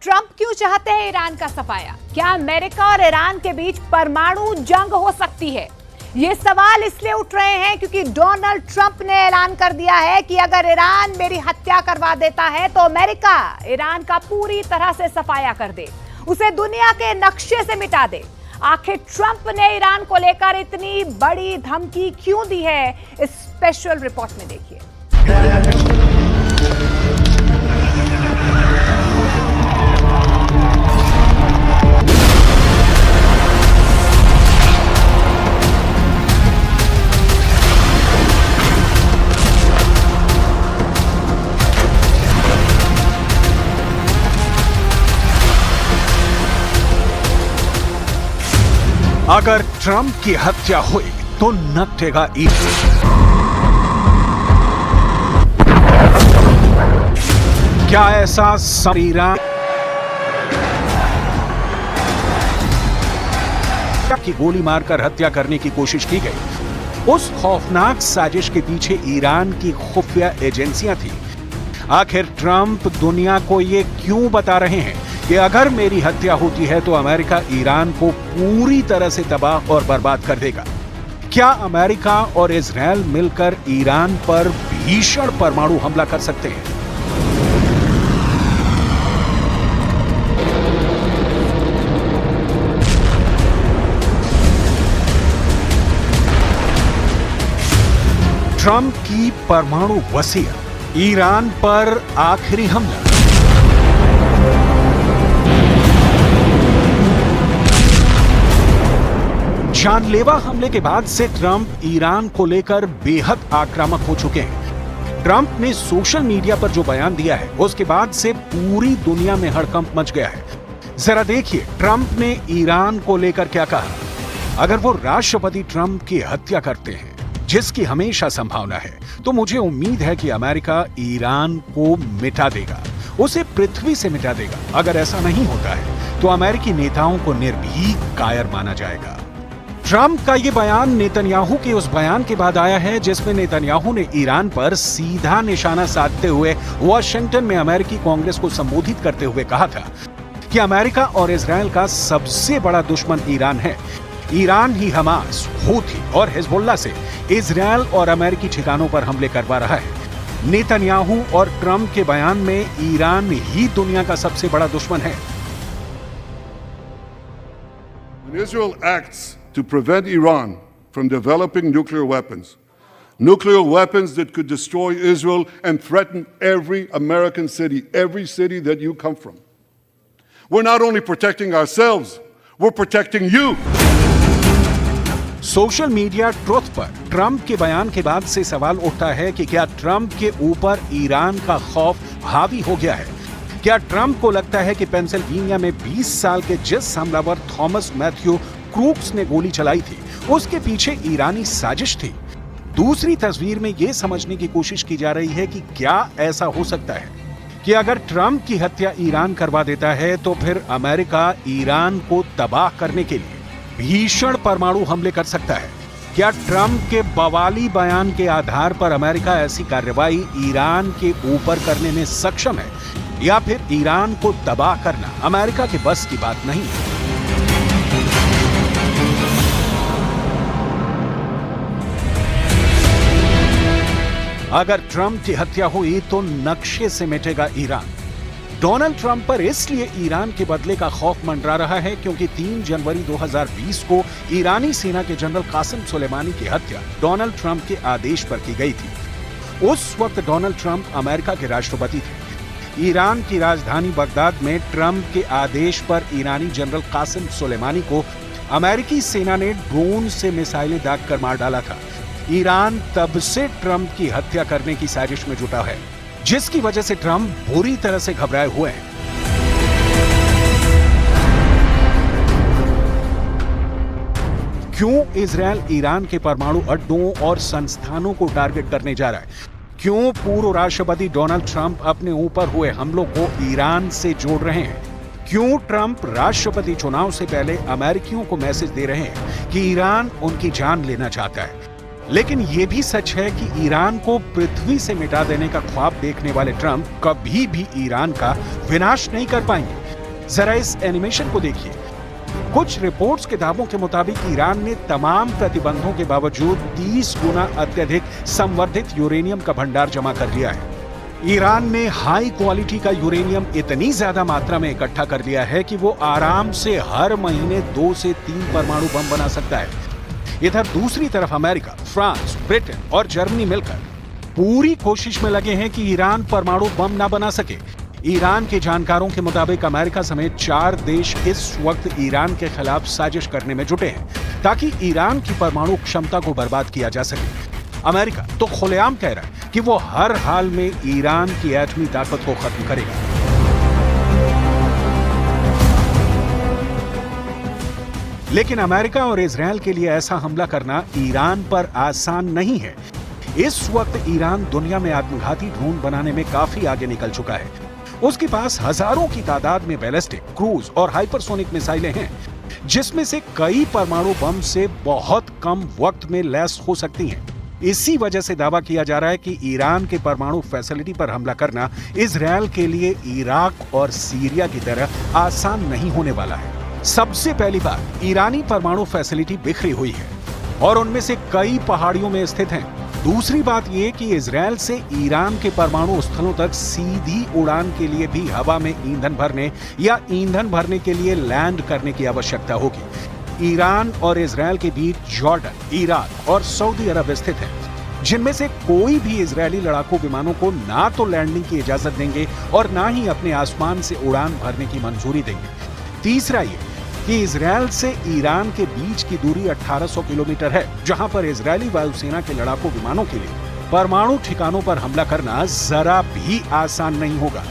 Trump क्यों चाहते हैं ईरान का सफाया? क्या अमेरिका और ईरान के बीच परमाणु जंग हो सकती है? ये सवाल इसलिए उठ रहे हैं क्योंकि डोनाल्ड ट्रंप ने ऐलान कर दिया है कि अगर ईरान मेरी हत्या करवा देता है तो अमेरिका ईरान का पूरी तरह से सफाया कर दे, उसे दुनिया के नक्शे से मिटा दे। आखिर ट्रंप ने ईरान को लेकर इतनी बड़ी धमकी क्यों दी है, इस स्पेशल रिपोर्ट में देखिए। अगर ट्रंप की हत्या हुई तो नटेगा ईरान। क्या ऐसा ईरान की गोली मारकर हत्या करने की कोशिश की गई? उस खौफनाक साजिश के पीछे ईरान की खुफिया एजेंसियां थी। आखिर ट्रंप दुनिया को ये क्यों बता रहे हैं कि अगर मेरी हत्या होती है तो अमेरिका ईरान को पूरी तरह से तबाह और बर्बाद कर देगा? क्या अमेरिका और इजरायल मिलकर ईरान पर भीषण परमाणु हमला कर सकते हैं? ट्रंप की परमाणु वसीयत, ईरान पर आखिरी हमला। जानलेवा हमले के बाद से ट्रंप ईरान को लेकर बेहद आक्रामक हो चुके हैं। ट्रंप ने सोशल मीडिया पर जो बयान दिया है उसके बाद से पूरी दुनिया में हड़कंप मच गया है। जरा देखिए ट्रंप ने ईरान को लेकर क्या कहा। अगर वो राष्ट्रपति ट्रंप की हत्या करते हैं, जिसकी हमेशा संभावना है, तो मुझे उम्मीद है कि अमेरिका ईरान को मिटा देगा, उसे पृथ्वी से मिटा देगा। अगर ऐसा नहीं होता है तो अमेरिकी नेताओं को निर्भीक कायर माना जाएगा। ट्रंप का ये बयान नेतन्याहू के उस बयान के बाद आया है जिसमें नेतन्याहू ने ईरान पर सीधा निशाना साधते हुए वॉशिंगटन में अमेरिकी कांग्रेस को संबोधित करते हुए कहा था कि अमेरिका और इजरायल का सबसे बड़ा दुश्मन ईरान है। ईरान ही हमास, हूथी और हिजबुल्लाह से इजरायल और अमेरिकी ठिकानों पर हमले करवा रहा है। नेतन्याहू और ट्रंप के बयान में ईरान ही दुनिया का सबसे बड़ा दुश्मन है। When Israel acts to prevent Iran from developing nuclear weapons that could destroy Israel and threaten every American city, every city that you come from. We're not only protecting ourselves, we're protecting you. Social media truth पर Trump के बयान के बाद से सवाल उठता है कि क्या ट्रंप के ऊपर ईरान का खौफ हावी हो गया है? क्या ट्रंप को लगता है कि पेंसिल्वेनिया में 20 साल के जिस हमलावर थॉमस मैथ्यू क्रूक्स ने गोली चलाई थी उसके पीछे ईरानी साजिश थी? दूसरी तस्वीर में यह समझने की कोशिश की जा रही है कि क्या ऐसा हो सकता है कि अगर ट्रंप की हत्या ईरान करवा देता है तो फिर अमेरिका ईरान को तबाह करने के लिए भीषण परमाणु हमले कर सकता है? क्या ट्रंप के बवाली बयान के आधार पर अमेरिका ऐसी कार्रवाई ईरान के ऊपर करने में सक्षम है, या फिर ईरान को तबाह करना अमेरिका के बस की बात नहीं है? अगर ट्रंप की हत्या हुई तो नक्शे से मिटेगा ईरान। डोनाल्ड ट्रंप पर इसलिए ईरान के बदले का खौफ मंडरा रहा है क्योंकि 3 जनवरी 2020 को ईरानी सेना के जनरल कासिम सुलेमानी की हत्या डोनाल्ड ट्रंप के आदेश पर की गई थी। उस वक्त डोनाल्ड ट्रंप अमेरिका के राष्ट्रपति थे। ईरान की राजधानी बगदाद में ट्रंप के आदेश पर ईरानी जनरल कासिम सुलेमानी को अमेरिकी सेना ने ड्रोन से मिसाइलें दागकर मार डाला था। ईरान तब से ट्रंप की हत्या करने की साजिश में जुटा है, जिसकी वजह से ट्रंप बुरी तरह से घबराए हुए हैं। क्यों इजरायल ईरान के परमाणु अड्डों और संस्थानों को टारगेट करने जा रहा है? क्यों पूर्व राष्ट्रपति डोनाल्ड ट्रंप अपने ऊपर हुए हमलों को ईरान से जोड़ रहे हैं? क्यों ट्रंप राष्ट्रपति चुनाव से पहले अमेरिकियों को मैसेज दे रहे हैं कि ईरान उनकी जान लेना चाहता है? लेकिन यह भी सच है कि ईरान को पृथ्वी से मिटा देने का ख्वाब देखने वाले ट्रंप कभी भी ईरान का विनाश नहीं कर पाएंगे। जरा इस एनिमेशन को देखिए। कुछ रिपोर्ट्स के दावों के मुताबिक ईरान ने तमाम प्रतिबंधों के बावजूद 30 गुना अत्यधिक संवर्धित यूरेनियम का भंडार जमा कर लिया है। ईरान ने हाई क्वालिटी का यूरेनियम इतनी ज्यादा मात्रा में इकट्ठा कर लिया है कि वो आराम से हर महीने 2 से 3 परमाणु बम बना सकता है। इधर दूसरी तरफ अमेरिका, फ्रांस, ब्रिटेन और जर्मनी मिलकर पूरी कोशिश में लगे हैं कि ईरान परमाणु बम ना बना सके। ईरान के जानकारों के मुताबिक अमेरिका समेत 4 देश इस वक्त ईरान के खिलाफ साजिश करने में जुटे हैं ताकि ईरान की परमाणु क्षमता को बर्बाद किया जा सके। अमेरिका तो खुलेआम कह रहा है कि वो हर हाल में ईरान की एटमी ताकत को खत्म करेगा। लेकिन अमेरिका और इजरायल के लिए ऐसा हमला करना ईरान पर आसान नहीं है। इस वक्त ईरान दुनिया में आत्मघाती ड्रोन बनाने में काफी आगे निकल चुका है। उसके पास हजारों की तादाद में बैलिस्टिक, क्रूज और हाइपरसोनिक मिसाइलें हैं, जिसमें से कई परमाणु बम से बहुत कम वक्त में लैस हो सकती हैं। इसी वजह से दावा किया जा रहा है कि ईरान के परमाणु फैसिलिटी पर हमला करना इजरायल के लिए इराक और सीरिया की तरह आसान नहीं होने वाला है। सबसे पहली बात, ईरानी परमाणु फैसिलिटी बिखरी हुई है और उनमें से कई पहाड़ियों में स्थित हैं। दूसरी बात यह कि इजरायल से ईरान के परमाणु स्थलों तक सीधी उड़ान के लिए भी हवा में ईंधन भरने या ईंधन भरने के लिए लैंड करने की आवश्यकता होगी। ईरान और इजरायल के बीच जॉर्डन, इराक और सऊदी अरब स्थित हैं, जिनमें से कोई भी इजरायली लड़ाकू विमानों को ना तो लैंडिंग की इजाजत देंगे और ना ही अपने आसमान से उड़ान भरने की मंजूरी देंगे। तीसरा ये कि इजरायल से ईरान के बीच की दूरी 1800 किलोमीटर है, जहां पर इजरायली वायुसेना के लड़ाकू विमानों के लिए परमाणु ठिकानों पर हमला करना जरा भी आसान नहीं होगा।